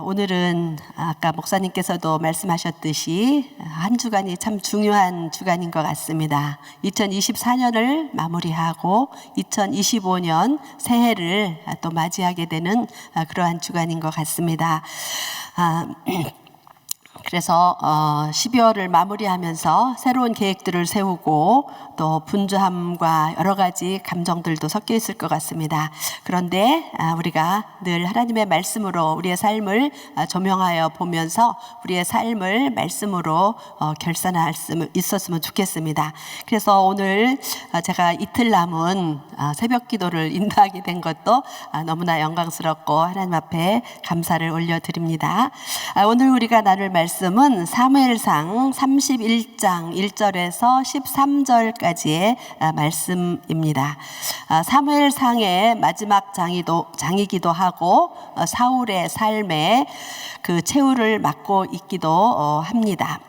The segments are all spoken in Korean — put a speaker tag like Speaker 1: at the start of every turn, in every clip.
Speaker 1: 오늘은 아까 목사님께서도 말씀하셨듯이 한 주간이 참 중요한 주간인 것 같습니다. 2024년을 마무리하고 2025년 새해를 또 맞이하게 되는 그러한 주간인 것 같습니다. 그래서 12월을 마무리하면서 새로운 계획들을 세우고 또 분주함과 여러 가지 감정들도 섞여 있을 것 같습니다. 그런데 우리가 늘 하나님의 말씀으로 우리의 삶을 조명하여 보면서 우리의 삶을 말씀으로 결산할 수 있었으면 좋겠습니다. 그래서 오늘 제가 이틀 남은 새벽 기도를 인도하게 된 것도 너무나 영광스럽고 하나님 앞에 감사를 올려드립니다. 오늘 우리가 나눌 말씀은 사무엘상 31장 1절에서 13절까지의 말씀입니다. 사무엘상의 마지막 장이기도 하고 사울의 삶에 그 최후를 맞고 있기도 합니다.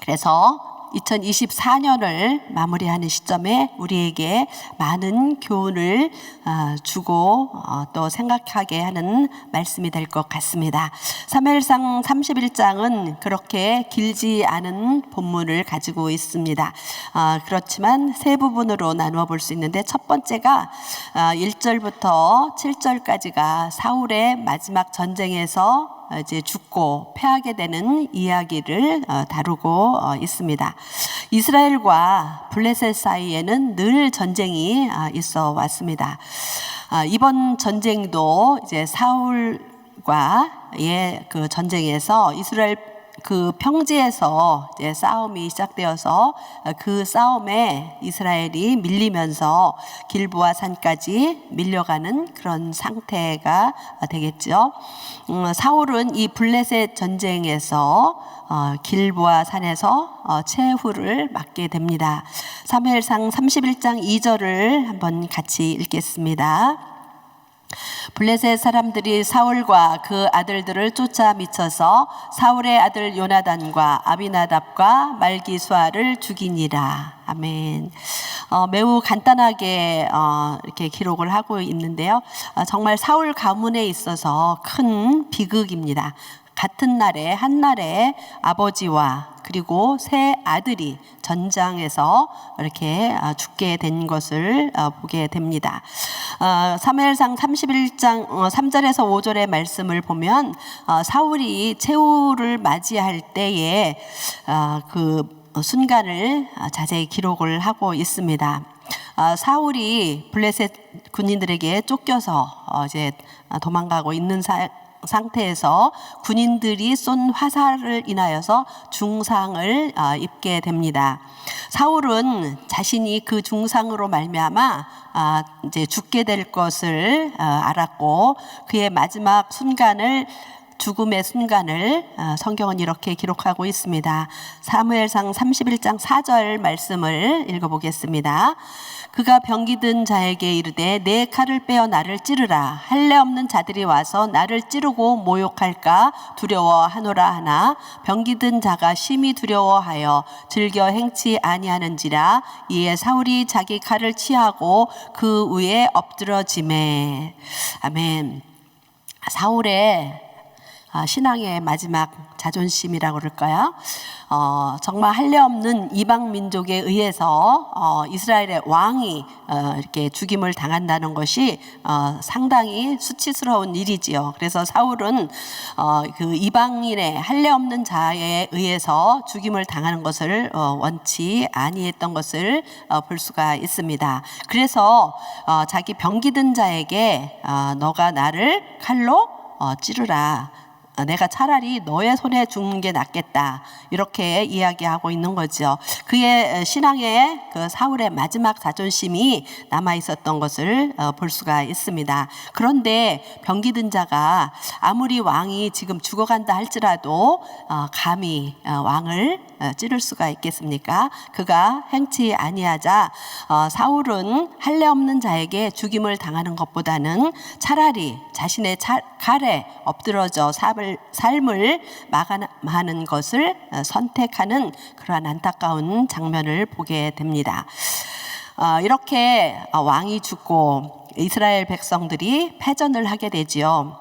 Speaker 1: 그래서 2024년을 마무리하는 시점에 우리에게 많은 교훈을 주고 또 생각하게 하는 말씀이 될 것 같습니다. 사무엘상 31장은 그렇게 길지 않은 본문을 가지고 있습니다. 그렇지만 세 부분으로 나누어 볼 수 있는데 첫 번째가 1절부터 7절까지가 사울의 마지막 전쟁에서 이제 죽고 패하게 되는 이야기를 다루고 있습니다. 이스라엘과 블레셋 사이에는 늘 전쟁이 있어 왔습니다. 이번 전쟁도 이제 사울과의 그 전쟁에서 이스라엘 그 평지에서 이제 싸움이 시작되어서 그 싸움에 이스라엘이 밀리면서 길보아 산까지 밀려가는 그런 상태가 되겠죠. 사울은 이 블레셋 전쟁에서 길보아 산에서 최후를 맞게 됩니다. 사무엘상 31장 2절을 한번 같이 읽겠습니다. 블레셋 사람들이 사울과 그 아들들을 쫓아 미쳐서 사울의 아들 요나단과 아비나답과 말기수아를 죽이니라. 아멘. 매우 간단하게 이렇게 기록을 하고 있는데요. 정말 사울 가문에 있어서 큰 비극입니다. 같은 날에 한날에 아버지와 그리고 세 아들이 전장에서 이렇게 죽게 된 것을 보게 됩니다. 사무엘상 31장 3절에서 5절의 말씀을 보면 사울이 최후를 맞이할 때에 그 순간을 자세히 기록을 하고 있습니다. 사울이 블레셋 군인들에게 쫓겨서 이제 도망가고 있는 상태에서 군인들이 쏜 화살을 인하여서 중상을 입게 됩니다. 사울은 자신이 그 중상으로 말미암아 이제 죽게 될 것을 알았고 그의 마지막 죽음의 순간을 성경은 이렇게 기록하고 있습니다. 사무엘상 31장 4절 말씀을 읽어보겠습니다. 그가 병기 든 자에게 이르되 내 칼을 빼어 나를 찌르라. 할례 없는 자들이 와서 나를 찌르고 모욕할까 두려워하노라 하나 병기 든 자가 심히 두려워하여 즐겨 행치 아니하는지라. 이에 사울이 자기 칼을 취하고 그 위에 엎드러지매. 아멘. 사울의 신앙의 마지막 자존심이라고 그럴까요? 정말 할례 없는 이방 민족에 의해서 이스라엘의 왕이 이렇게 죽임을 당한다는 것이 상당히 수치스러운 일이지요. 그래서 사울은 그 이방인의 할례 없는 자에 의해서 죽임을 당하는 것을 원치 아니했던 것을 볼 수가 있습니다. 그래서 자기 병기 든 자에게 너가 나를 칼로 찌르라. 내가 차라리 너의 손에 죽는 게 낫겠다. 이렇게 이야기하고 있는 거죠. 그의 신앙의 그 사울의 마지막 자존심이 남아 있었던 것을 볼 수가 있습니다. 그런데 병기 든 자가 아무리 왕이 지금 죽어간다 할지라도 감히 왕을 찌를 수가 있겠습니까? 그가 행치 아니하자 사울은 할례 없는 자에게 죽임을 당하는 것보다는 차라리 자신의 칼에 엎드러져 삶을 마감하는 것을 선택하는 그러한 안타까운 장면을 보게 됩니다. 이렇게 왕이 죽고 이스라엘 백성들이 패전을 하게 되지요.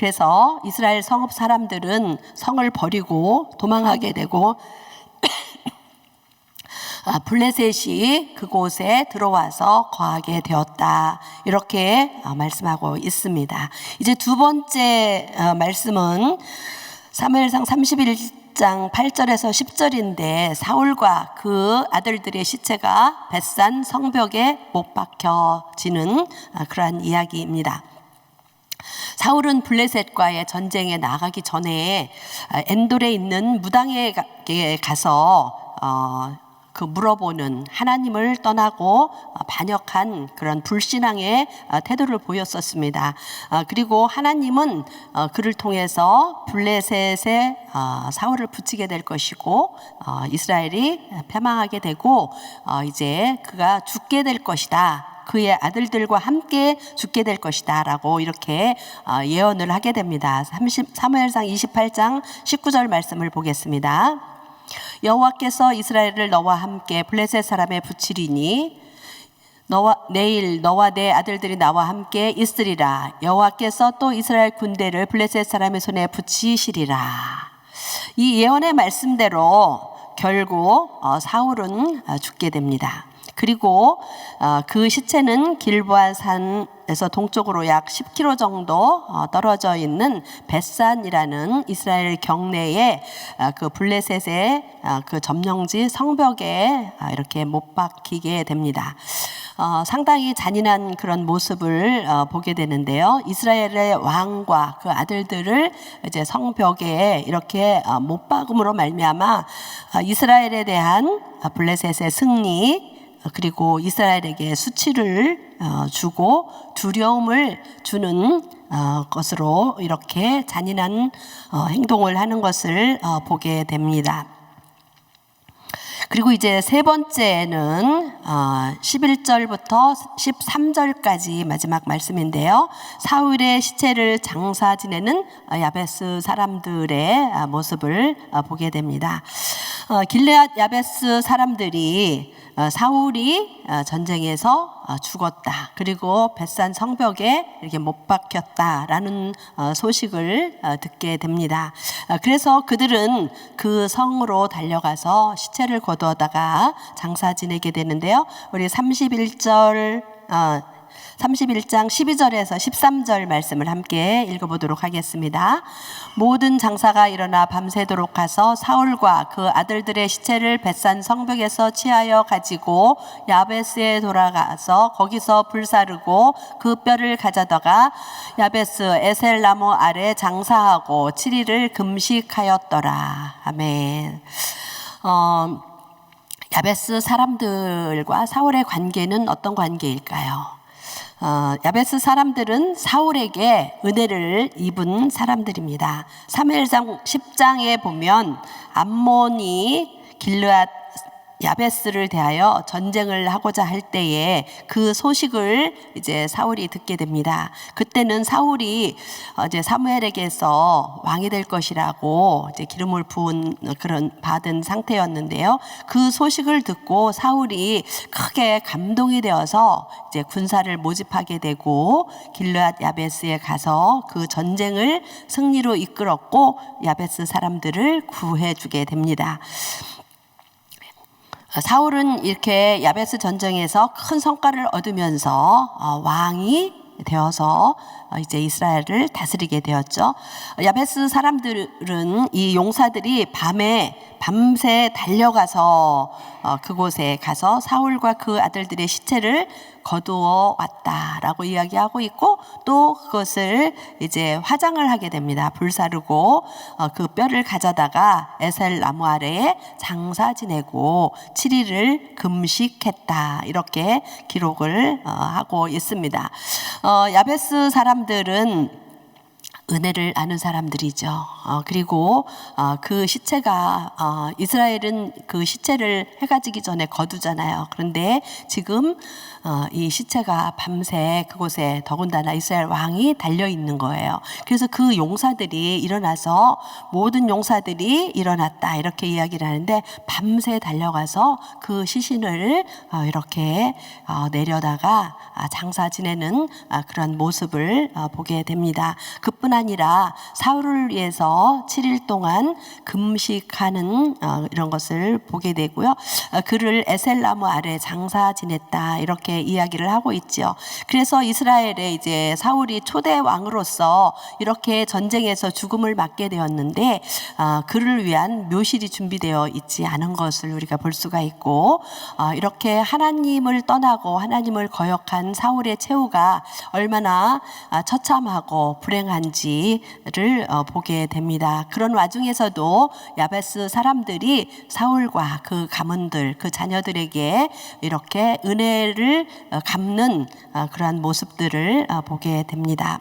Speaker 1: 그래서 이스라엘 성읍 사람들은 성을 버리고 도망하게 되고 블레셋이 그곳에 들어와서 거하게 되었다. 이렇게 말씀하고 있습니다. 이제 두 번째 말씀은 사무엘상 31장 8절에서 10절인데 사울과 그 아들들의 시체가 벳산 성벽에 못 박혀지는 그러한 이야기입니다. 사울은 블레셋과의 전쟁에 나가기 전에 엔돌에 있는 무당에 가서 그 물어보는, 하나님을 떠나고 반역한 그런 불신앙의 태도를 보였었습니다. 그리고 하나님은 그를 통해서 블레셋에 사울을 붙이게 될 것이고 이스라엘이 패망하게 되고 이제 그가 죽게 될 것이다. 그의 아들들과 함께 죽게 될 것이다 라고 이렇게 예언을 하게 됩니다. 사무엘상 28장 19절 말씀을 보겠습니다. 여호와께서 이스라엘을 너와 함께 블레셋 사람에 붙이리니 내일 너와 내 아들들이 나와 함께 있으리라. 여호와께서 또 이스라엘 군대를 블레셋 사람의 손에 붙이시리라. 이 예언의 말씀대로 결국 사울은 죽게 됩니다. 그리고 그 시체는 길보아 산에서 동쪽으로 약 10km 정도 떨어져 있는 벳산이라는 이스라엘 경내에 그 블레셋의 그 점령지 성벽에 이렇게 못 박히게 됩니다. 상당히 잔인한 그런 모습을 보게 되는데요. 이스라엘의 왕과 그 아들들을 이제 성벽에 이렇게 못 박음으로 말미암아 이스라엘에 대한 블레셋의 승리, 그리고 이스라엘에게 수치를 주고 두려움을 주는 것으로 이렇게 잔인한 행동을 하는 것을 보게 됩니다. 그리고 이제 세 번째는 11절부터 13절까지 마지막 말씀인데요. 사울의 시체를 장사 지내는 야베스 사람들의 모습을 보게 됩니다. 길르앗 야베스 사람들이 사울이 전쟁에서 죽었다. 그리고 벳산 성벽에 이렇게 못 박혔다라는 소식을 듣게 됩니다. 그래서 그들은 그 성으로 달려가서 시체를 거두어다가 장사 지내게 되는데요. 우리 31장 12절에서 13절 말씀을 함께 읽어보도록 하겠습니다. 모든 장사가 일어나 밤새도록 가서 사울과 그 아들들의 시체를 벳산 성벽에서 취하여 가지고 야베스에 돌아가서 거기서 불사르고 그 뼈를 가져다가 야베스 에셀나무 아래 장사하고 7일을 금식하였더라. 아멘. 야베스 사람들과 사울의 관계는 어떤 관계일까요? 야베스 사람들은 사울에게 은혜를 입은 사람들입니다. 사무엘상 10장에 보면 암몬이 길르앗 야베스를 대하여 전쟁을 하고자 할 때에 그 소식을 이제 사울이 듣게 됩니다. 그때는 사울이 이제 사무엘에게서 왕이 될 것이라고 이제 기름을 부은 그런 받은 상태였는데요. 그 소식을 듣고 사울이 크게 감동이 되어서 이제 군사를 모집하게 되고 길르앗 야베스에 가서 그 전쟁을 승리로 이끌었고 야베스 사람들을 구해주게 됩니다. 사울은 이렇게 야베스 전쟁에서 큰 성과를 얻으면서 왕이 되어서 이제 이스라엘을 다스리게 되었죠. 야베스 사람들은 이 용사들이 밤새 달려가서 그곳에 가서 사울과 그 아들들의 시체를 거두어 왔다라고 이야기하고 있고, 또 그것을 이제 화장을 하게 됩니다. 불사르고 그 뼈를 가져다가 에셀 나무 아래에 장사 지내고 7일을 금식했다, 이렇게 기록을 하고 있습니다. 야베스 사람들은 은혜를 아는 사람들이죠. 그리고 그 시체가 이스라엘은 그 시체를 해가 지기 전에 거두잖아요. 그런데 지금 이 시체가 밤새 그곳에 더군다나 이스라엘 왕이 달려 있는 거예요. 그래서 그 용사들이 일어나서, 모든 용사들이 일어났다, 이렇게 이야기를 하는데 밤새 달려가서 그 시신을 이렇게 내려다가 장사 지내는 그런 모습을 보게 됩니다. 그뿐 아니라 사울을 위해서 7일 동안 금식하는 이런 것을 보게 되고요. 그를 에셀나무 아래 장사 지냈다 이렇게 이야기를 하고 있죠. 그래서 이스라엘에 이제 사울이 초대 왕으로서 이렇게 전쟁에서 죽음을 맞게 되었는데 그를 위한 묘실이 준비되어 있지 않은 것을 우리가 볼 수가 있고, 이렇게 하나님을 떠나고 하나님을 거역한 사울의 최후가 얼마나 처참하고 불행한지를 보게 됩니다. 그런 와중에서도 야베스 사람들이 사울과 그 가문들, 그 자녀들에게 이렇게 은혜를 갚는 그러한 모습들을 보게 됩니다.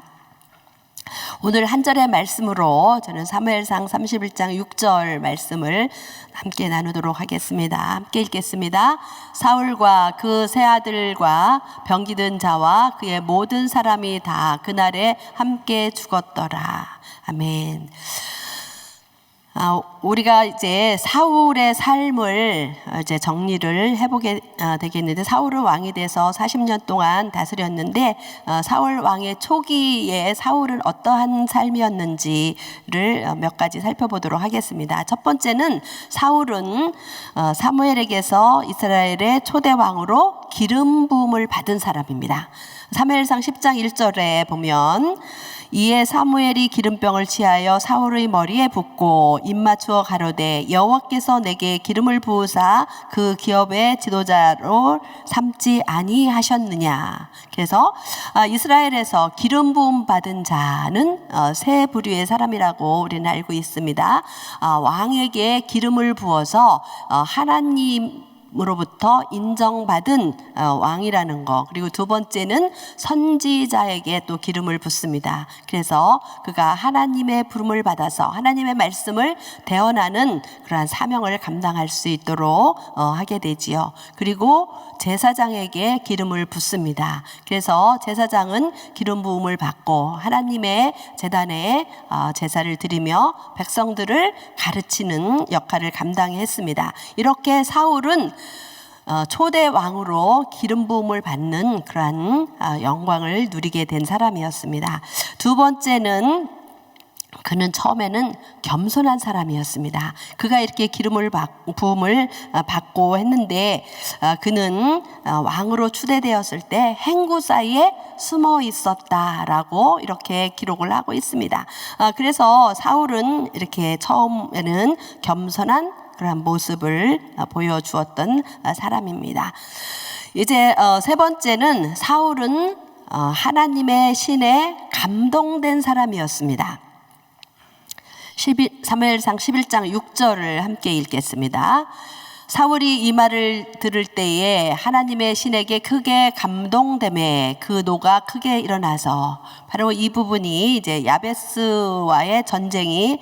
Speaker 1: 오늘 한 절의 말씀으로 저는 사무엘상 31장 6절 말씀을 함께 나누도록 하겠습니다. 함께 읽겠습니다. 사울과 그 세 아들과 병기든 자와 그의 모든 사람이 다 그날에 함께 죽었더라. 아멘. 우리가 이제 사울의 삶을 이제 정리를 해보게 되겠는데, 사울은 왕이 돼서 40년 동안 다스렸는데, 사울 왕의 초기에 사울은 어떠한 삶이었는지를 몇 가지 살펴보도록 하겠습니다. 첫 번째는 사울은 사무엘에게서 이스라엘의 초대 왕으로 기름 부음을 받은 사람입니다. 사무엘상 10장 1절에 보면, 이에 사무엘이 기름병을 취하여 사울의 머리에 붓고 입 맞추어 가로되 여호와께서 내게 기름을 부으사 그 기업의 지도자로 삼지 아니하셨느냐. 그래서 이스라엘에서 기름 부음 받은 자는 세 부류의 사람이라고 우리는 알고 있습니다. 왕에게 기름을 부어서 하나님으로부터 인정받은 왕이라는 거, 그리고 두 번째는 선지자에게 또 기름을 붓습니다. 그래서 그가 하나님의 부름을 받아서 하나님의 말씀을 대언하는 그러한 사명을 감당할 수 있도록 하게 되지요. 그리고 제사장에게 기름을 붓습니다. 그래서 제사장은 기름 부음을 받고 하나님의 제단에 제사를 드리며 백성들을 가르치는 역할을 감당했습니다. 이렇게 사울은 초대 왕으로 기름 부음을 받는 그러한 영광을 누리게 된 사람이었습니다. 두 번째는 그는 처음에는 겸손한 사람이었습니다. 그가 이렇게 기름을 부음을 받고 했는데, 그는 왕으로 추대되었을 때 행구 사이에 숨어 있었다라고 이렇게 기록을 하고 있습니다. 그래서 사울은 이렇게 처음에는 겸손한 그런 모습을 보여주었던 사람입니다. 이제 세 번째는 사울은 하나님의 신에 감동된 사람이었습니다. 사무엘상 11장 6절을 함께 읽겠습니다. 사울이 이 말을 들을 때에 하나님의 신에게 크게 감동되매 그 노가 크게 일어나서, 바로 이 부분이 이제 야베스와의 전쟁이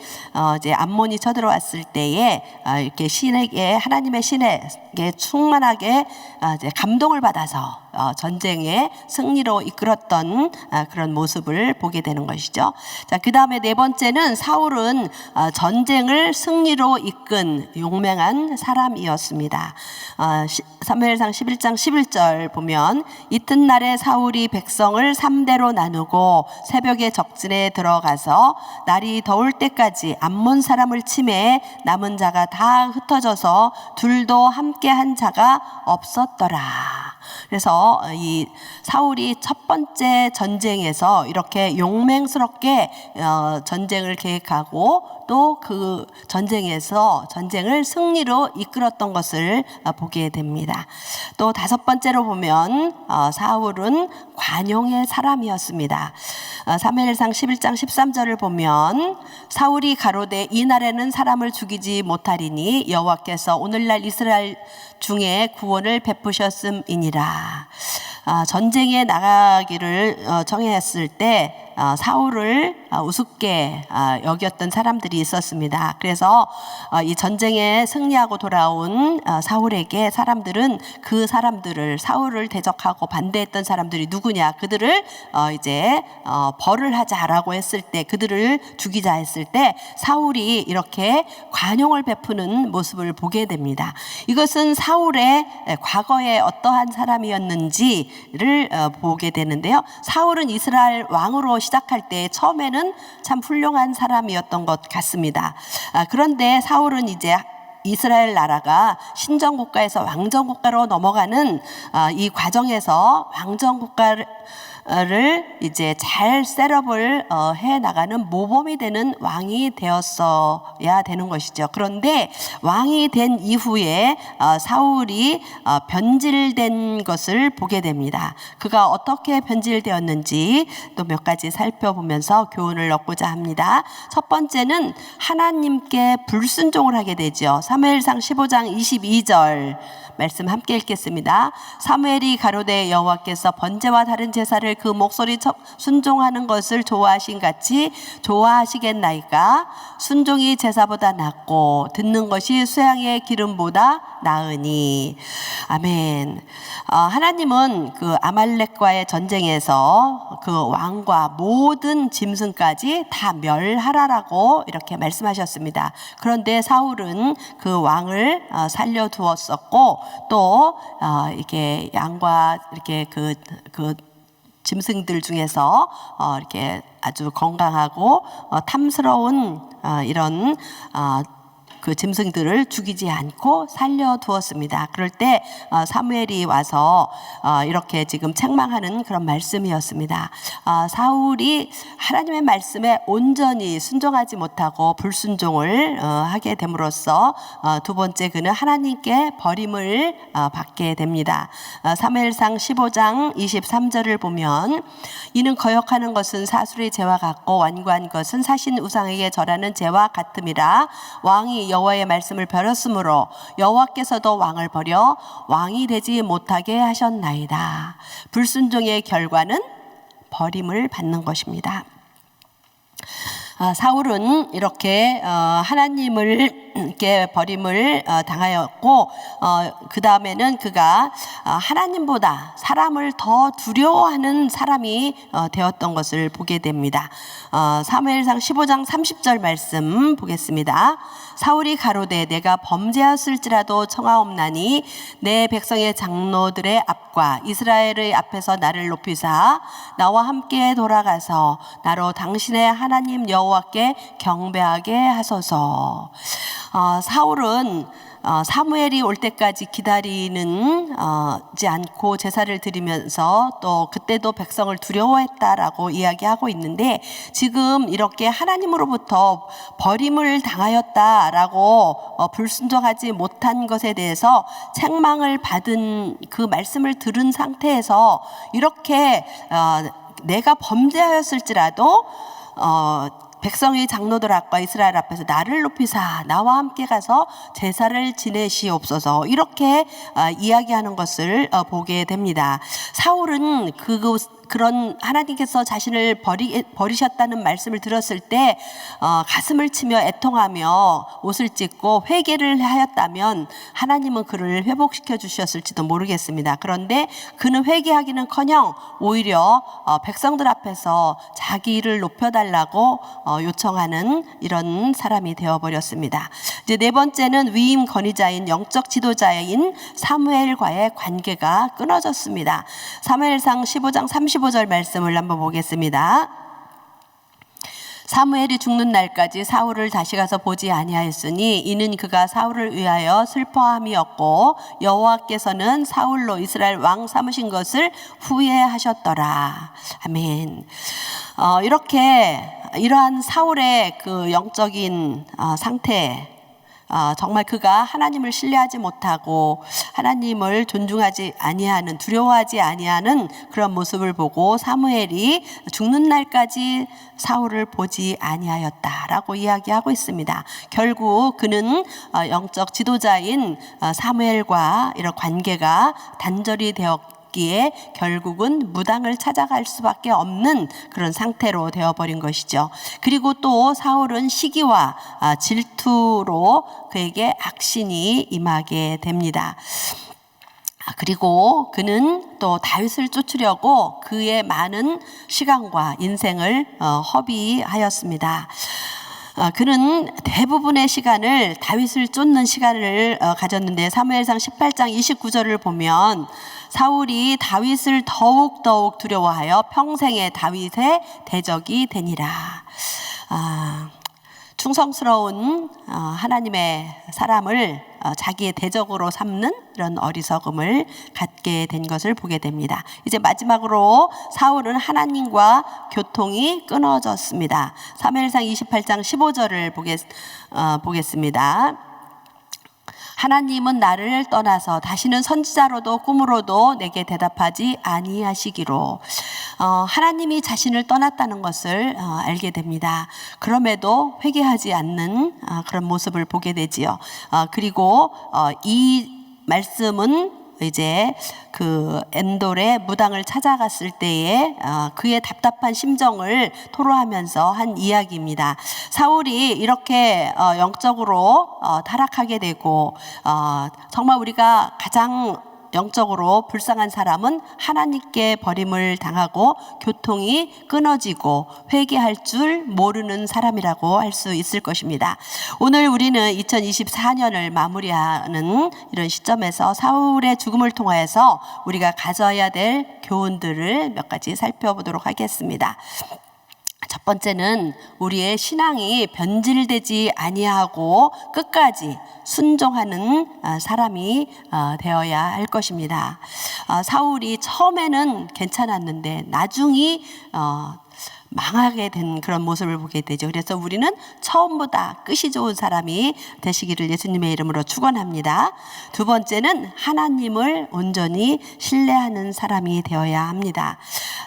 Speaker 1: 이제 암몬이 쳐들어왔을 때에 이렇게 신에게, 하나님의 신에게 충만하게 이제 감동을 받아서 전쟁의 승리로 이끌었던 그런 모습을 보게 되는 것이죠. 자, 그 다음에 네 번째는 사울은 전쟁을 승리로 이끈 용맹한 사람이었습니다. 사무엘상 11장 11절 보면, 이튿날에 사울이 백성을 3대로 나누고 새벽에 적진에 들어가서 날이 더울 때까지 암몬 사람을 치매 남은 자가 다 흩어져서 둘도 함께 한 자가 없었더라. 그래서 이 사울이 첫 번째 전쟁에서 이렇게 용맹스럽게 전쟁을 계획하고 또 그 전쟁에서 전쟁을 승리로 이끌었던 것을 보게 됩니다. 또 다섯 번째로 보면 사울은 관용의 사람이었습니다. 사무엘상 11장 13절을 보면, 사울이 가로되 이날에는 사람을 죽이지 못하리니 여호와께서 오늘날 이스라엘 중에 구원을 베푸셨음이니라. 전쟁에 나가기를 정했을 때 사울을 우습게 여겼던 사람들이 있었습니다. 그래서 이 전쟁에 승리하고 돌아온 사울에게 사람들은 그 사람들을, 사울을 대적하고 반대했던 사람들이 누구냐, 그들을 이제 벌을 하자라고 했을 때, 그들을 죽이자 했을 때 사울이 이렇게 관용을 베푸는 모습을 보게 됩니다. 이것은 사울의 과거에 어떠한 사람이었는지를 보게 되는데요. 사울은 이스라엘 왕으로 시작할 때 처음에는 참 훌륭한 사람이었던 것 같습니다. 그런데 사울은 이제 이스라엘 나라가 신정국가에서 왕정국가로 넘어가는 이 과정에서 왕정국가를 이제 잘 셋업을 해 나가는 모범이 되는 왕이 되었어야 되는 것이죠. 그런데 왕이 된 이후에 사울이 변질된 것을 보게 됩니다. 그가 어떻게 변질되었는지 또 몇 가지 살펴보면서 교훈을 얻고자 합니다. 첫 번째는 하나님께 불순종을 하게 되죠. 사무엘상 15장 22절 말씀 함께 읽겠습니다. 사무엘이 가로되 여호와께서 번제와 다른 제사를 그 목소리 순종하는 것을 좋아하신 같이 좋아하시겠나이까? 순종이 제사보다 낫고 듣는 것이 수양의 기름보다 나으니. 아멘. 하나님은 그 아말렉과의 전쟁에서 그 왕과 모든 짐승까지 다 멸하라라고 이렇게 말씀하셨습니다. 그런데 사울은 그 왕을 살려두었었고 또 이렇게 양과 이렇게 그 짐승들 중에서 이렇게 아주 건강하고 탐스러운 이런 그 짐승들을 죽이지 않고 살려두었습니다. 그럴 때 사무엘이 와서 이렇게 지금 책망하는 그런 말씀이었습니다. 사울이 하나님의 말씀에 온전히 순종하지 못하고 불순종을 하게 됨으로써 두 번째 그는 하나님께 버림을 받게 됩니다. 사무엘상 15장 23절을 보면 이는 거역하는 것은 사술의 죄와 같고 완고한 것은 사신 우상에게 절하는 죄와 같음이라. 왕이 여호와의 말씀을 버렸으므로 여호와께서도 왕을 버려 왕이 되지 못하게 하셨나이다. 불순종의 결과는 버림을 받는 것입니다. 사울은 이렇게 하나님을 이렇게 버림을 당하였고 그 다음에는 그가 하나님보다 사람을 더 두려워하는 사람이 되었던 것을 보게 됩니다. 사무엘상 15장 30절 말씀 보겠습니다. 사울이 가로되 내가 범죄하였을지라도 청하옵나니 내 백성의 장로들의 앞과 이스라엘의 앞에서 나를 높이사 나와 함께 돌아가서 나로 당신의 하나님 여호와께 경배하게 하소서. 사울은 사무엘이 올 때까지 기다리는지 않고 제사를 드리면서 또 그때도 백성을 두려워했다라고 이야기하고 있는데 지금 이렇게 하나님으로부터 버림을 당하였다라고 불순종하지 못한 것에 대해서 책망을 받은 그 말씀을 들은 상태에서 이렇게 내가 범죄하였을지라도 백성의 장로들 앞과 이스라엘 앞에서 나를 높이사 나와 함께 가서 제사를 지내시옵소서 이렇게 이야기하는 것을 보게 됩니다. 사울은 그런 하나님께서 자신을 버리셨다는 말씀을 들었을 때 가슴을 치며 애통하며 옷을 찢고 회개를 하였다면 하나님은 그를 회복시켜 주셨을지도 모르겠습니다. 그런데 그는 회개하기는커녕 오히려 백성들 앞에서 자기를 높여달라고 요청하는 이런 사람이 되어버렸습니다. 이제 네 번째는 위임 권위자인 영적 지도자인 사무엘과의 관계가 끊어졌습니다. 사무엘상 15장 35절 말씀을 한번 보겠습니다. 사무엘이 죽는 날까지 사울을 다시 가서 보지 아니하였으니 이는 그가 사울을 위하여 슬퍼함이었고 여호와께서는 사울로 이스라엘 왕 삼으신 것을 후회하셨더라. 아멘. 이렇게 이러한 사울의 그 영적인 상태, 정말 그가 하나님을 신뢰하지 못하고 하나님을 존중하지 아니하는, 두려워하지 아니하는 그런 모습을 보고 사무엘이 죽는 날까지 사울을 보지 아니하였다라고 이야기하고 있습니다. 결국 그는 영적 지도자인 사무엘과 이런 관계가 단절이 되었기에 결국은 무당을 찾아갈 수밖에 없는 그런 상태로 되어버린 것이죠. 그리고 또 사울은 시기와 질투로 그에게 악신이 임하게 됩니다. 그리고 그는 또 다윗을 쫓으려고 그의 많은 시간과 인생을 허비하였습니다. 그는 대부분의 시간을 다윗을 쫓는 시간을 가졌는데 사무엘상 18장 29절을 보면 사울이 다윗을 더욱 두려워하여 평생에 다윗의 대적이 되니라. 충성스러운 하나님의 사람을 자기의 대적으로 삼는 이런 어리석음을 갖게 된 것을 보게 됩니다. 이제 마지막으로 사울은 하나님과 교통이 끊어졌습니다. 사무엘상 28장 15절을 보겠습니다. 하나님은 나를 떠나서 다시는 선지자로도 꿈으로도 내게 대답하지 아니하시기로. 하나님이 자신을 떠났다는 것을 알게 됩니다. 그럼에도 회개하지 않는 그런 모습을 보게 되지요. 그리고 이 말씀은 이제 그 엔돌의 무당을 찾아갔을 때에 그의 답답한 심정을 토로하면서 한 이야기입니다. 사울이 이렇게 영적으로 타락하게 되고 정말 우리가 가장 영적으로 불쌍한 사람은 하나님께 버림을 당하고 교통이 끊어지고 회개할 줄 모르는 사람이라고 할 수 있을 것입니다. 오늘 우리는 2024년을 마무리하는 이런 시점에서 사울의 죽음을 통하여서 우리가 가져야 될 교훈들을 몇 가지 살펴보도록 하겠습니다. 첫 번째는 우리의 신앙이 변질되지 아니하고 끝까지 순종하는 사람이 되어야 할 것입니다. 사울이 처음에는 괜찮았는데 나중이 망하게 된 그런 모습을 보게 되죠. 그래서 우리는 처음보다 끝이 좋은 사람이 되시기를 예수님의 이름으로 축원합니다. 두 번째는 하나님을 온전히 신뢰하는 사람이 되어야 합니다.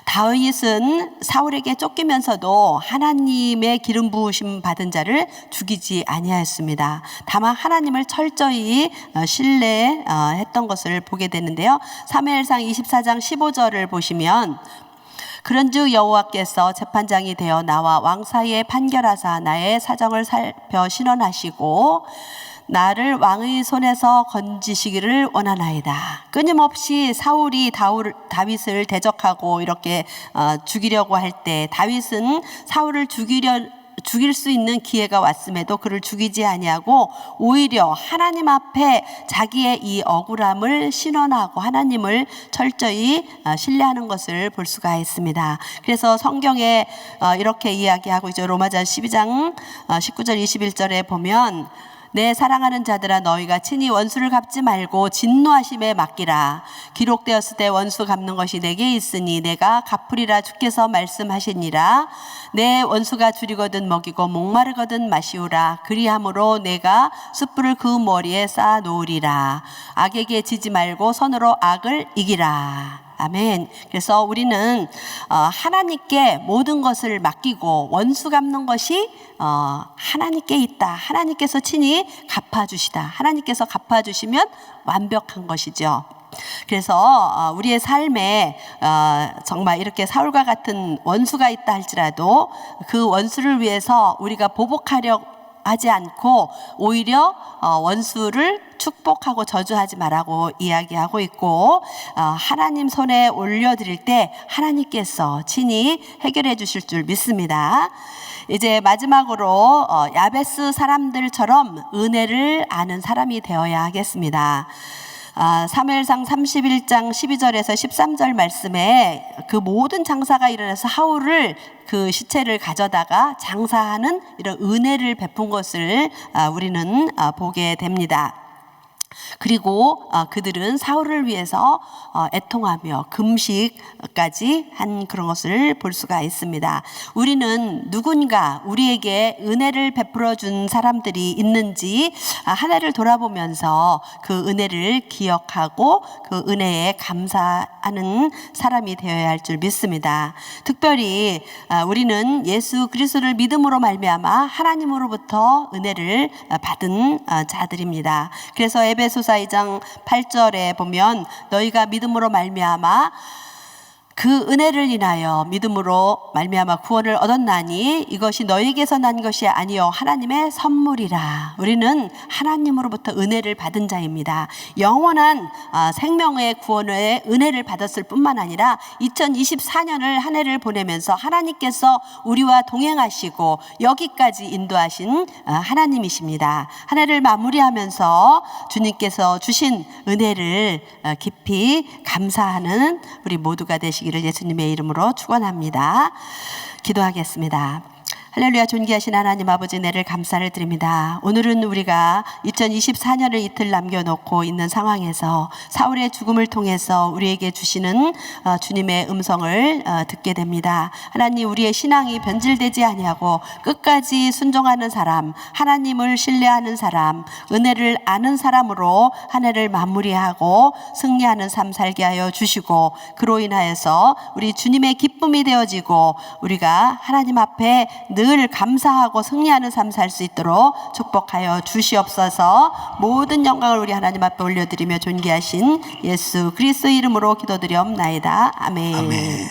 Speaker 1: 다윗은 사울에게 쫓기면서도 하나님의 기름 부으심 받은 자를 죽이지 아니하였습니다. 다만 하나님을 철저히 신뢰했던 것을 보게 되는데요. 사무엘상 24장 15절을 보시면 그런즉 여호와께서 재판장이 되어 나와 왕 사이에 판결하사 나의 사정을 살펴 신원하시고 나를 왕의 손에서 건지시기를 원하나이다. 끊임없이 사울이 다윗을 대적하고 이렇게 죽이려고 할 때 다윗은 사울을 죽일 수 있는 기회가 왔음에도 그를 죽이지 아니하고 오히려 하나님 앞에 자기의 이 억울함을 신원하고 하나님을 철저히 신뢰하는 것을 볼 수가 있습니다. 그래서 성경에 이렇게 이야기하고 있죠. 로마전 12장 19절 21절에 보면 내 사랑하는 자들아 너희가 친히 원수를 갚지 말고 진노하심에 맡기라. 기록되었을 때 원수 갚는 것이 내게 있으니 내가 갚으리라 주께서 말씀하시니라. 내 원수가 줄이거든 먹이고 목마르거든 마시우라. 그리함으로 내가 숯불을 그 머리에 쌓아 놓으리라. 악에게 지지 말고 손으로 악을 이기라. 아멘. 그래서 우리는 하나님께 모든 것을 맡기고 원수 갚는 것이 하나님께 있다. 하나님께서 친히 갚아주시다. 하나님께서 갚아주시면 완벽한 것이죠. 그래서 우리의 삶에 정말 이렇게 사울과 같은 원수가 있다 할지라도 그 원수를 위해서 우리가 보복하려 하지 않고 오히려 원수를 축복하고 저주하지 말라고 이야기하고 있고 하나님 손에 올려드릴 때 하나님께서 친히 해결해 주실 줄 믿습니다. 이제 마지막으로 야베스 사람들처럼 은혜를 아는 사람이 되어야 하겠습니다. 사무엘상 31장 12절에서 13절 말씀에 그 모든 장사가 일어나서 사울을 그 시체를 가져다가 장사하는 이런 은혜를 베푼 것을 우리는 보게 됩니다. 그리고 그들은 사울을 위해서 애통하며 금식까지 한 그런 것을 볼 수가 있습니다. 우리는 누군가 우리에게 은혜를 베풀어 준 사람들이 있는지 한 해를 돌아보면서 그 은혜를 기억하고 그 은혜에 감사하는 사람이 되어야 할 줄 믿습니다. 특별히 우리는 예수 그리스도를 믿음으로 말미암아 하나님으로부터 은혜를 받은 자들입니다. 그래서 에베소서 2장 8절에 보면 너희가 믿음으로 말미암아 그 은혜를 인하여 믿음으로 말미암아 구원을 얻었나니 이것이 너희에게서 난 것이 아니요 하나님의 선물이라. 우리는 하나님으로부터 은혜를 받은 자입니다. 영원한 생명의 구원의 은혜를 받았을 뿐만 아니라 2024년을 한 해를 보내면서 하나님께서 우리와 동행하시고 여기까지 인도하신 하나님이십니다. 한 해를 마무리하면서 주님께서 주신 은혜를 깊이 감사하는 우리 모두가 되시기를 예수님의 이름으로 축원합니다. 기도하겠습니다. 할렐루야. 존귀하신 하나님 아버지, 은혜를 감사를 드립니다. 오늘은 우리가 2024년을 이틀 남겨놓고 있는 상황에서 사울의 죽음을 통해서 우리에게 주시는 주님의 음성을 듣게 됩니다. 하나님, 우리의 신앙이 변질되지 아니하고 끝까지 순종하는 사람, 하나님을 신뢰하는 사람, 은혜를 아는 사람으로 한 해를 마무리하고 승리하는 삶 살게 하여 주시고, 그로 인하여서 우리 주님의 기쁨이 되어지고 우리가 하나님 앞에 늘 감사하고 승리하는 삶 살 수 있도록 축복하여 주시옵소서. 모든 영광을 우리 하나님 앞에 올려드리며 존귀하신 예수 그리스도의 이름으로 기도드리옵나이다. 아멘.
Speaker 2: 아멘.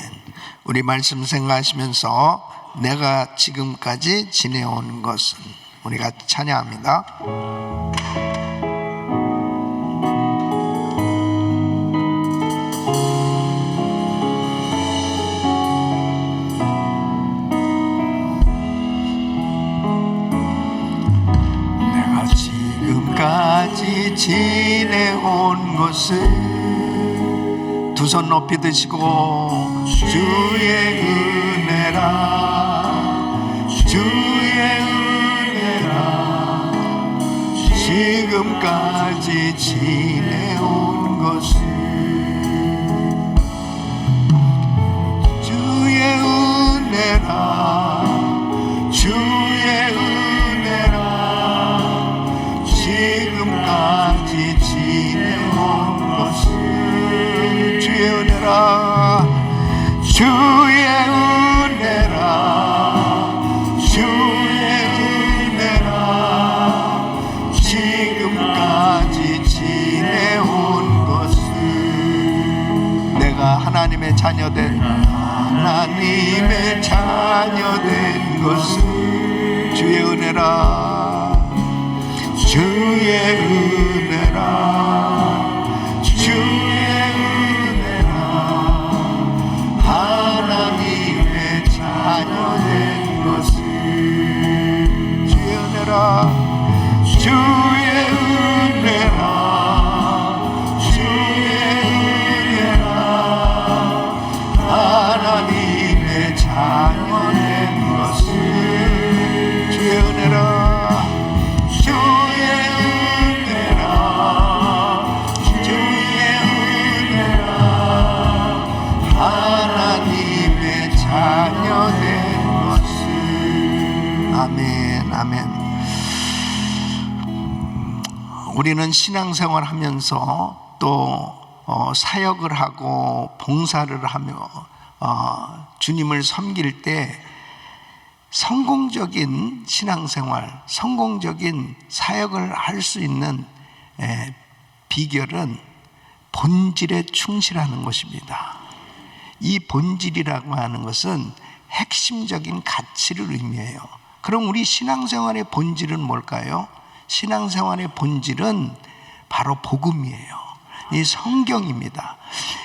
Speaker 2: 우리 말씀 생각하시면서 내가 지금까지 지내온 것은, 우리가 찬양합니다. 지금까지 지내온 것을 두 손 높이 드시고 주의 은혜라, 주의 은혜라. 지금까지 지내온 것을 주의 은혜라, 주의 은혜라. 지금까지 지내온 것을 주의 은혜라, 주의 은혜라, 주의 은혜라. 지금까지 지내온 것을 내가 하나님의 자녀된, 하나님의 자녀된 것을 주의 은혜라, 주의 은혜라, 주의 은혜라. 하나님의 자녀된 것을 주의 은혜라, 주의 은혜라, 주의 은혜라. 하나님의 자녀된 것을 주의 은혜라, 아멘, 아멘. 우리는 신앙생활 하면서 또 사역을 하고 봉사를 하며 주님을 섬길 때 성공적인 신앙생활, 성공적인 사역을 할 수 있는 비결은 본질에 충실하는 것입니다. 이 본질이라고 하는 것은 핵심적인 가치를 의미해요. 그럼 우리 신앙생활의 본질은 뭘까요? 신앙생활의 본질은 바로 복음이에요. 이 성경입니다.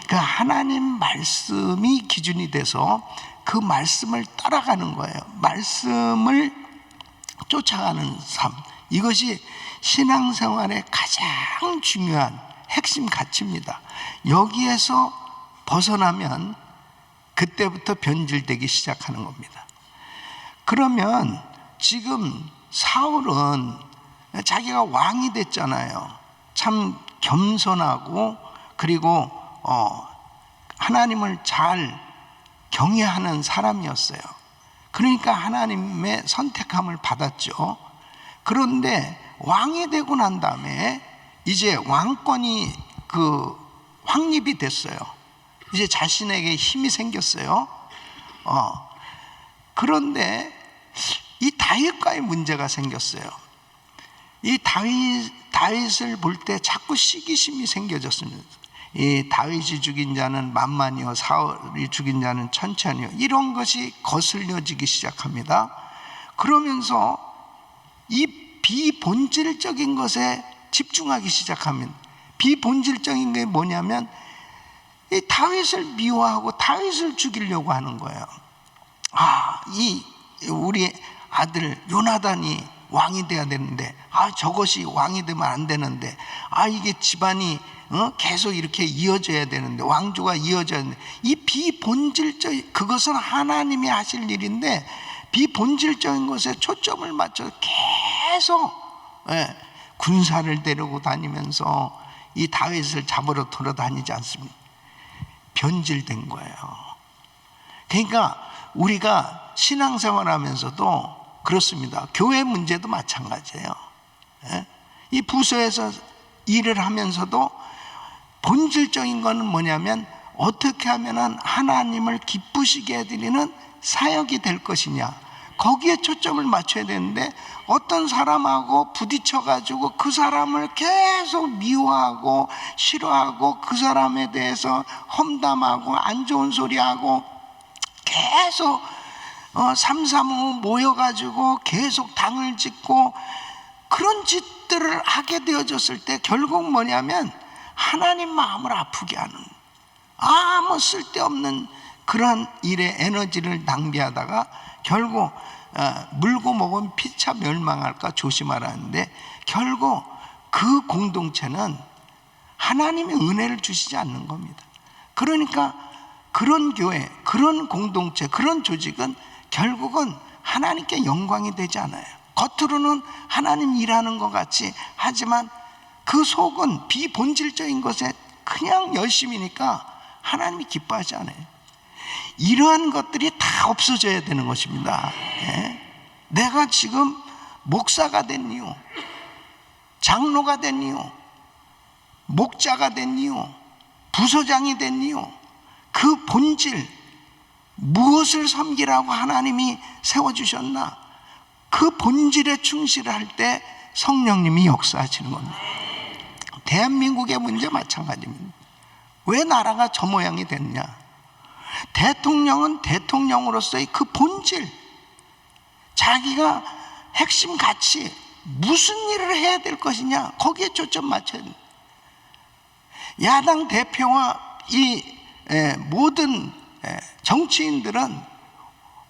Speaker 2: 그 하나님 말씀이 기준이 돼서 그 말씀을 따라가는 거예요. 말씀을 쫓아가는 삶, 이것이 신앙생활의 가장 중요한 핵심 가치입니다. 여기에서 벗어나면 그때부터 변질되기 시작하는 겁니다. 그러면 지금 사울은 자기가 왕이 됐잖아요. 참 겸손하고 그리고 하나님을 잘 경외하는 사람이었어요. 그러니까 하나님의 선택함을 받았죠. 그런데 왕이 되고 난 다음에 이제 왕권이 확립이 됐어요. 이제 자신에게 힘이 생겼어요. 그런데 이 다윗과의 문제가 생겼어요. 이 다윗을 볼 때 자꾸 시기심이 생겨졌습니다. 이 다윗이 죽인 자는 만만이요 사울이 죽인 자는 천천히요, 이런 것이 거슬려지기 시작합니다. 그러면서 이 비본질적인 것에 집중하기 시작합니다. 비본질적인 게 뭐냐면 이 다윗을 미워하고 다윗을 죽이려고 하는 거예요. 이 우리 아들 요나단이 왕이 돼야 되는데, 저것이 왕이 되면 안 되는데, 이게 집안이 계속 이렇게 이어져야 되는데, 왕조가 이어져야 되는데, 이 비본질적, 그것은 하나님이 하실 일인데 비본질적인 것에 초점을 맞춰서 계속 군사를 데리고 다니면서 이 다윗을 잡으러 돌아다니지 않습니까? 변질된 거예요. 그러니까 우리가 신앙생활 하면서도 그렇습니다. 교회 문제도 마찬가지예요. 이 부서에서 일을 하면서도 본질적인 거는 뭐냐면 어떻게 하면 하나님을 기쁘시게 해드리는 사역이 될 것이냐, 거기에 초점을 맞춰야 되는데, 어떤 사람하고 부딪혀가지고 그 사람을 계속 미워하고 싫어하고 그 사람에 대해서 험담하고 안 좋은 소리하고 계속 335 모여가지고 계속 당을 짓고 그런 짓들을 하게 되어졌을 때 결국 뭐냐면 하나님 마음을 아프게 하는, 아무 쓸데없는 그런 일에 에너지를 낭비하다가 결국 물고 먹으면 피차 멸망할까 조심하라는데, 결국 그 공동체는 하나님의 은혜를 주시지 않는 겁니다. 그러니까 그런 교회, 그런 공동체, 그런 조직은 결국은 하나님께 영광이 되지 않아요. 겉으로는 하나님 일하는 것 같이 하지만 그 속은 비본질적인 것에 그냥 열심이니까 하나님이 기뻐하지 않아요. 이러한 것들이 다 없어져야 되는 것입니다. 내가 지금 목사가 된 이유, 장로가 된 이유, 목자가 된 이유, 부서장이 된 이유, 그 본질, 무엇을 섬기라고 하나님이 세워주셨나, 그 본질에 충실할 때 성령님이 역사하시는 겁니다. 대한민국의 문제 마찬가지입니다. 왜 나라가 저 모양이 됐냐? 대통령은 대통령으로서의 그 본질, 자기가 핵심 가치, 무슨 일을 해야 될 것이냐, 거기에 초점 맞춰야 됩니다. 야당 대표와 이 모든 정치인들은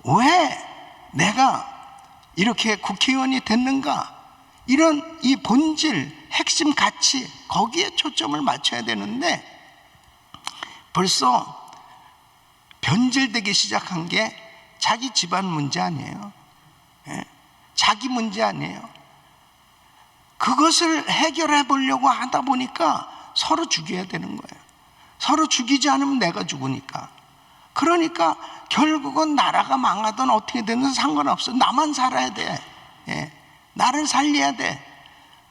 Speaker 2: 왜 내가 이렇게 국회의원이 됐는가, 이런 이 본질, 핵심 가치, 거기에 초점을 맞춰야 되는데 벌써 변질되기 시작한 게 자기 집안 문제 아니에요. 자기 문제 아니에요. 그것을 해결해 보려고 하다 보니까 서로 죽여야 되는 거예요. 서로 죽이지 않으면 내가 죽으니까. 그러니까 결국은 나라가 망하든 어떻게 되든 상관없어. 나만 살아야 돼. 나를 살려야 돼.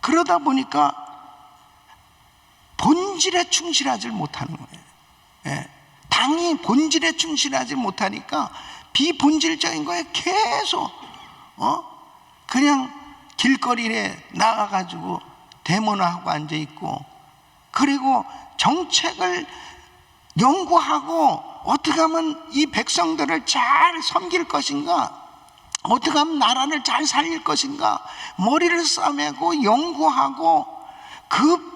Speaker 2: 그러다 보니까 본질에 충실하지 못하는 거예요. 당이 본질에 충실하지 못하니까 비본질적인 거에 계속 그냥 길거리에 나가가지고 데모하고 앉아있고, 그리고 정책을 연구하고 어떻게 하면 이 백성들을 잘 섬길 것인가, 어떻게 하면 나라를 잘 살릴 것인가, 머리를 싸매고 연구하고 그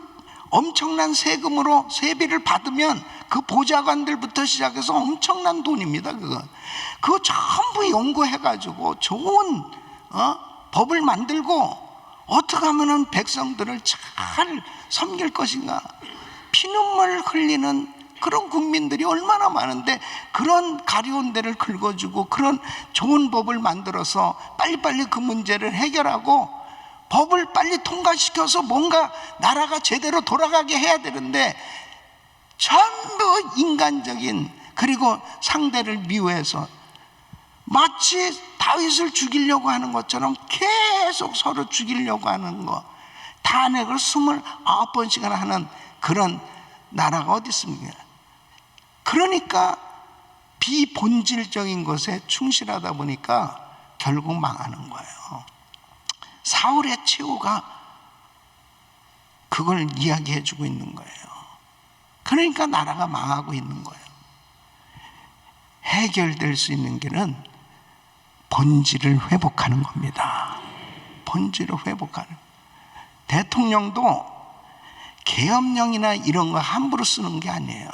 Speaker 2: 엄청난 세금으로 세비를 받으면 그 보좌관들부터 시작해서 엄청난 돈입니다. 그거 전부 연구해가지고 좋은 법을 만들고 어떻게 하면 백성들을 잘 섬길 것인가, 피눈물 흘리는 그런 국민들이 얼마나 많은데 그런 가려운 데를 긁어주고 그런 좋은 법을 만들어서 빨리빨리 그 문제를 해결하고 법을 빨리 통과시켜서 뭔가 나라가 제대로 돌아가게 해야 되는데 전부 인간적인, 그리고 상대를 미워해서 마치 다윗을 죽이려고 하는 것처럼 계속 서로 죽이려고 하는 거, 탄핵을 29번씩이나 하는 그런 나라가 어디 있습니까? 그러니까 비본질적인 것에 충실하다 보니까 결국 망하는 거예요. 사울의 최후가 그걸 이야기해 주고 있는 거예요. 그러니까 나라가 망하고 있는 거예요. 해결될 수 있는 길은 본질을 회복하는 겁니다. 본질을 회복하는. 대통령도 계엄령이나 이런 거 함부로 쓰는 게 아니에요.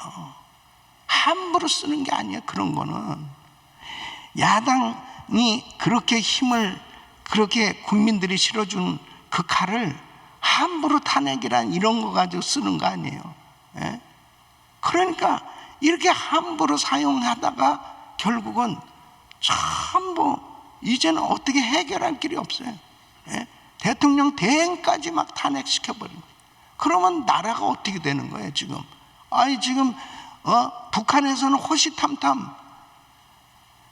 Speaker 2: 함부로 쓰는 게 아니에요. 그런 거는 야당이 그렇게 힘을, 그렇게 국민들이 실어준 그 칼을 함부로 탄핵이란 이런 거 가지고 쓰는 거 아니에요. 예? 그러니까 이렇게 함부로 사용하다가 결국은 전부 이제는 어떻게 해결할 길이 없어요. 예? 대통령 대행까지 막 탄핵시켜버리고, 그러면 나라가 어떻게 되는 거예요 지금? 아니 지금 북한에서는 호시탐탐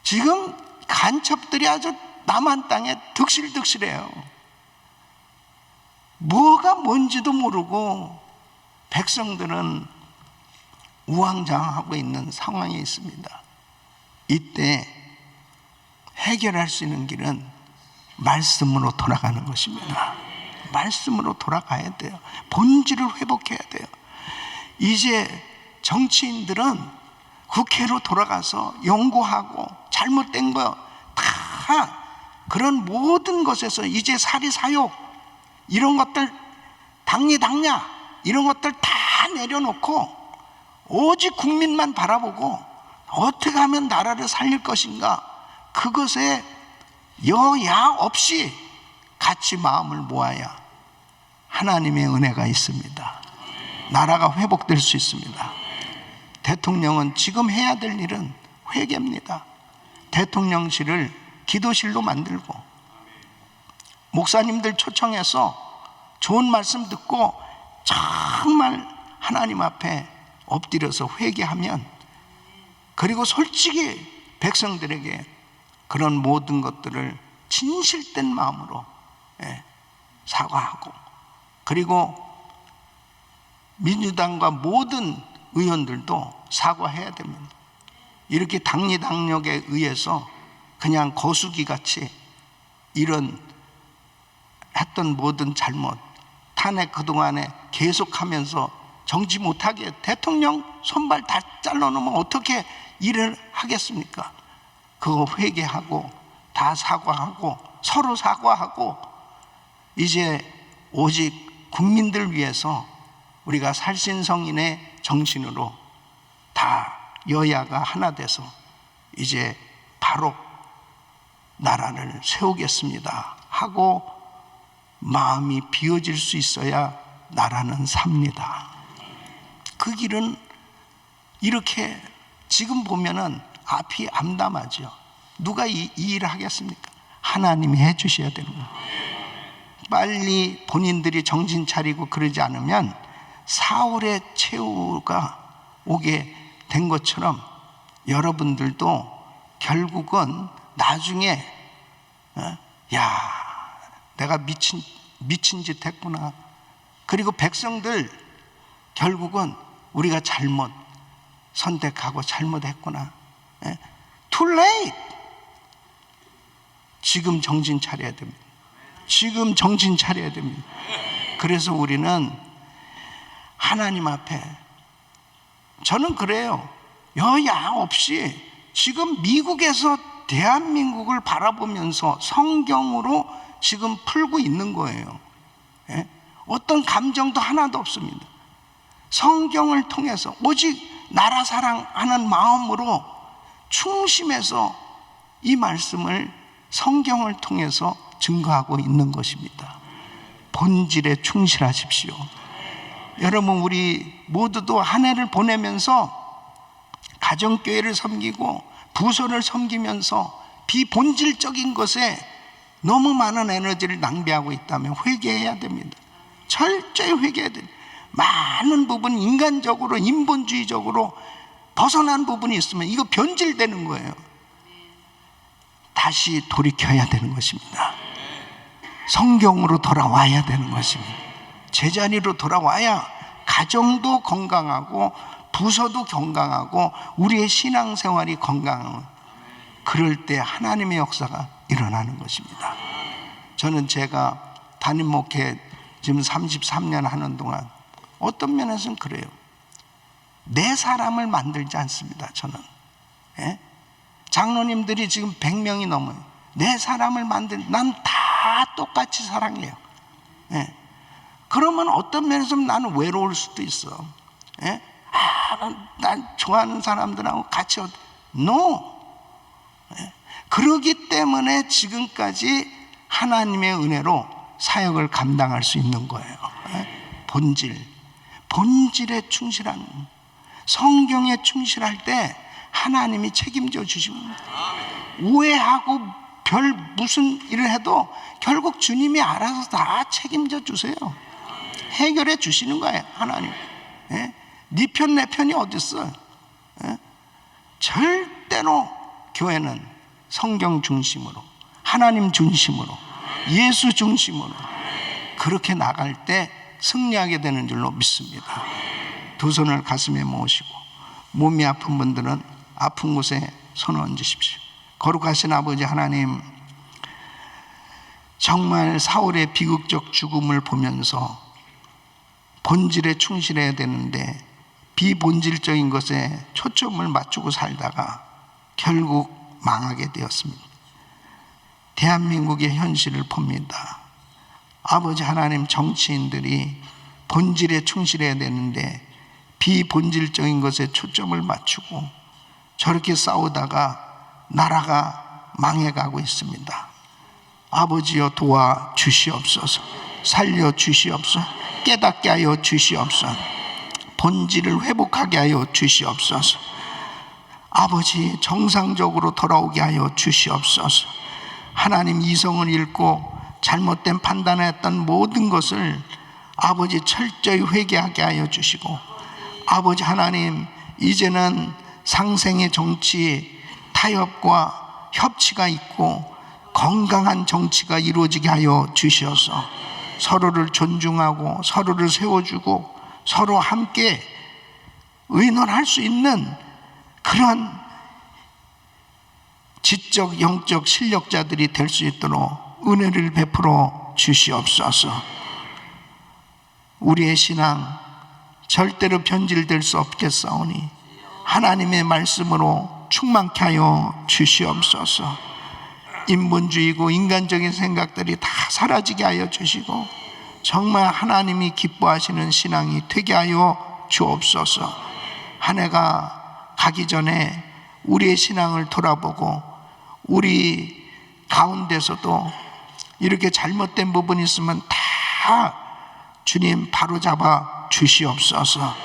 Speaker 2: 지금 간첩들이 아주 남한 땅에 득실득실해요. 뭐가 뭔지도 모르고 백성들은 우왕좌왕하고 있는 상황에 있습니다. 이때 해결할 수 있는 길은 말씀으로 돌아가는 것입니다. 말씀으로 돌아가야 돼요. 본질을 회복해야 돼요. 이제 정치인들은 국회로 돌아가서 연구하고 잘못된 거 다, 그런 모든 것에서 이제 사리사욕 이런 것들, 당리당냐 이런 것들 다 내려놓고 오직 국민만 바라보고 어떻게 하면 나라를 살릴 것인가, 그것에 여야 없이 같이 마음을 모아야 하나님의 은혜가 있습니다. 나라가 회복될 수 있습니다. 대통령은 지금 해야 될 일은 회개입니다. 대통령실을 기도실로 만들고 목사님들 초청해서 좋은 말씀 듣고 정말 하나님 앞에 엎드려서 회개하면, 그리고 솔직히 백성들에게 그런 모든 것들을 진실된 마음으로 사과하고, 그리고 민주당과 모든 의원들도 사과해야 됩니다. 이렇게 당리당력에 의해서 그냥 거수기 같이 이런 했던 모든 잘못, 탄핵 그동안에 계속하면서 정지 못하게 대통령 손발 다 잘라놓으면 어떻게 일을 하겠습니까? 그거 회개하고 다 사과하고 서로 사과하고, 이제 오직 국민들 위해서 우리가 살신성인의 정신으로 다 여야가 하나 돼서 이제 바로 나라를 세우겠습니다 하고 마음이 비워질 수 있어야 나라는 삽니다. 그 길은 이렇게 지금 보면은 앞이 암담하죠. 누가 이 일을 하겠습니까? 하나님이 해주셔야 되는 거예요. 빨리 본인들이 정신 차리고 그러지 않으면 4월의 최후가 오게 된 것처럼 여러분들도 결국은 나중에 야, 내가 미친 짓 했구나. 그리고 백성들 결국은 우리가 잘못 선택하고 잘못했구나. Too late. 지금 정신 차려야 됩니다. 지금 정신 차려야 됩니다. 그래서 우리는 하나님 앞에, 저는 그래요. 여야 없이 지금 미국에서 대한민국을 바라보면서 성경으로 지금 풀고 있는 거예요. 어떤 감정도 하나도 없습니다. 성경을 통해서 오직 나라 사랑하는 마음으로 충심해서 이 말씀을 성경을 통해서 증거하고 있는 것입니다. 본질에 충실하십시오. 여러분, 우리 모두도 한 해를 보내면서 가정교회를 섬기고 부서를 섬기면서 비본질적인 것에 너무 많은 에너지를 낭비하고 있다면 회개해야 됩니다. 철저히 회개해야 됩니다. 많은 부분 인간적으로 인본주의적으로 벗어난 부분이 있으면 이거 변질되는 거예요. 다시 돌이켜야 되는 것입니다. 성경으로 돌아와야 되는 것입니다. 제자리로 돌아와야 가정도 건강하고 부서도 건강하고 우리의 신앙생활이 건강하고, 그럴 때 하나님의 역사가 일어나는 것입니다. 저는 제가 담임 목회 지금 33년 하는 동안 어떤 면에서는 그래요. 내 사람을 만들지 않습니다. 저는. 예? 장로님들이 지금 100명이 넘어요. 내 사람을 난 다 똑같이 사랑해요. 예? 그러면 어떤 면에서 나는 외로울 수도 있어. 예? 난 좋아하는 사람들하고 같이 No. 예? 그러기 때문에 지금까지 하나님의 은혜로 사역을 감당할 수 있는 거예요. 예? 본질에 충실한, 성경에 충실할 때 하나님이 책임져 주십니다. 오해하고 별 무슨 일을 해도 결국 주님이 알아서 다 책임져 주세요. 해결해 주시는 거예요, 하나님. 예? 네 편, 내 편이 어딨어? 예? 절대로 교회는 성경 중심으로, 하나님 중심으로, 예수 중심으로 그렇게 나갈 때 승리하게 되는 줄로 믿습니다. 두 손을 가슴에 모으시고 몸이 아픈 분들은 아픈 곳에 손을 얹으십시오. 거룩하신 아버지 하나님, 정말 사울의 비극적 죽음을 보면서 본질에 충실해야 되는데 비본질적인 것에 초점을 맞추고 살다가 결국 망하게 되었습니다. 대한민국의 현실을 봅니다. 아버지 하나님, 정치인들이 본질에 충실해야 되는데 비본질적인 것에 초점을 맞추고 저렇게 싸우다가 나라가 망해가고 있습니다. 아버지여 도와 주시옵소서. 살려 주시옵소서. 깨닫게 하여 주시옵소서. 본질을 회복하게 하여 주시옵소서. 아버지, 정상적으로 돌아오게 하여 주시옵소서. 하나님, 이성을 잃고 잘못된 판단을 했던 모든 것을 아버지 철저히 회개하게 하여 주시고, 아버지 하나님, 이제는 상생의 정치, 타협과 협치가 있고 건강한 정치가 이루어지게 하여 주셔서 서로를 존중하고 서로를 세워주고 서로 함께 의논할 수 있는 그런 지적 영적 실력자들이 될 수 있도록 은혜를 베풀어 주시옵소서. 우리의 신앙 절대로 변질될 수 없겠사오니 하나님의 말씀으로 충만케 하여 주시옵소서. 인본주의고 인간적인 생각들이 다 사라지게 하여 주시고 정말 하나님이 기뻐하시는 신앙이 되게 하여 주옵소서. 한 해가 가기 전에 우리의 신앙을 돌아보고 우리 가운데서도 이렇게 잘못된 부분이 있으면 다 주님 바로잡아 주시옵소서.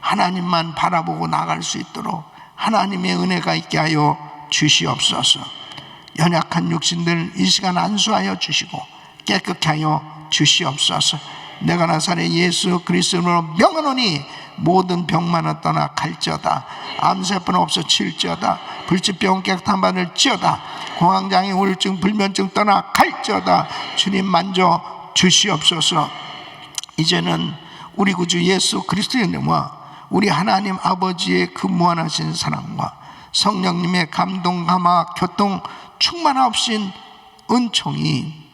Speaker 2: 하나님만 바라보고 나갈 수 있도록 하나님의 은혜가 있게 하여 주시옵소서. 연약한 육신들 이 시간 안수하여 주시고 깨끗게 하여 주시옵소서. 내가 나사렛 예수 그리스도로 명하노니 모든 병만은 떠나 갈지어다. 암세포는 없어질지어다. 불치병 깨끗한 바늘지어다. 공황장애 우울증 불면증 떠나 갈지어다. 주님 만져 주시옵소서. 이제는 우리 구주 예수 그리스도의 이름과 우리 하나님 아버지의 그 무한하신 사랑과 성령님의 감동 감화 교통 충만하옵신 은총이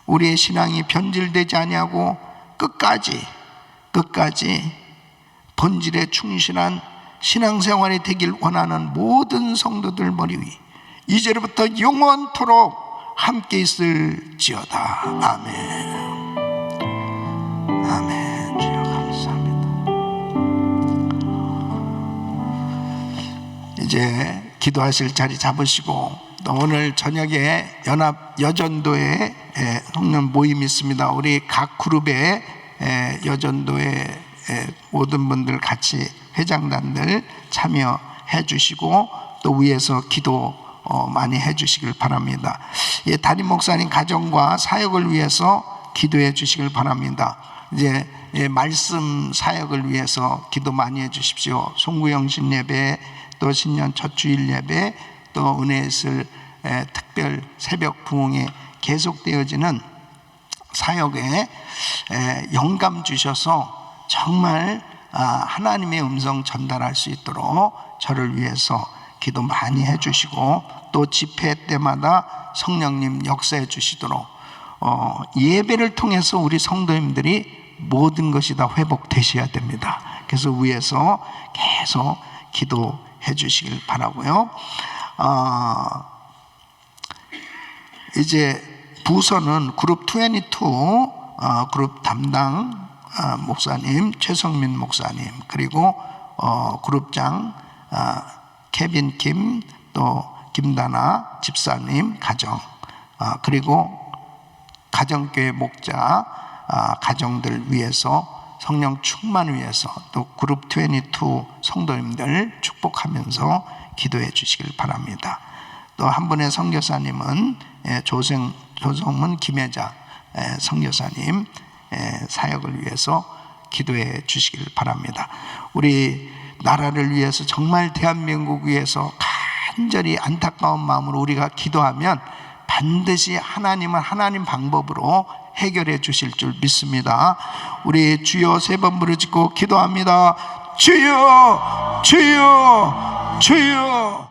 Speaker 2: 우리의 신앙이 변질되지 아니하고 끝까지 본질에 충실한 신앙생활이 되길 원하는 모든 성도들 머리 위 이제로부터 영원토록 함께 있을지어다. 아멘. 아멘. 주여 감사합니다. 이제 기도하실 자리 잡으시고 또 오늘 저녁에 연합 여전도회 성령 모임이 있습니다. 우리 각 그룹의 여전도회 모든 분들 같이 회장단들 참여해 주시고 또 위에서 기도 많이 해 주시길 바랍니다. 담임 목사님 가정과 사역을 위해서 기도해 주시길 바랍니다. 이제 말씀 사역을 위해서 기도 많이 해 주십시오. 송구영신 예배, 또 신년 첫 주일 예배, 또 은혜슬 특별 새벽 부흥에 계속되어지는 사역에 영감 주셔서 정말 하나님의 음성 전달할 수 있도록 저를 위해서 기도 많이 해주시고 또 집회 때마다 성령님 역사해 주시도록 예배를 통해서 우리 성도님들이 모든 것이 다 회복되셔야 됩니다. 그래서 위에서 계속 기도해 주시길 바라고요. 이제 부서는 그룹 22 그룹 담당 목사님 최성민 목사님, 그리고 그룹장 케빈 김, 또 김다나 집사님 가정, 그리고 가정교회 목자 가정들 위해서 성령 충만 위해서 또 그룹 22 성도님들 축복하면서 기도해 주시길 바랍니다. 또 한 분의 선교사님은 조성문 김혜자 선교사님 사역을 위해서 기도해 주시길 바랍니다. 우리 나라를 위해서, 정말 대한민국 위해서 간절히 안타까운 마음으로 우리가 기도하면 반드시 하나님은 하나님 방법으로 해결해 주실 줄 믿습니다. 우리 주여 3번 부르짖고 기도합니다. 주여, 주여, 주여.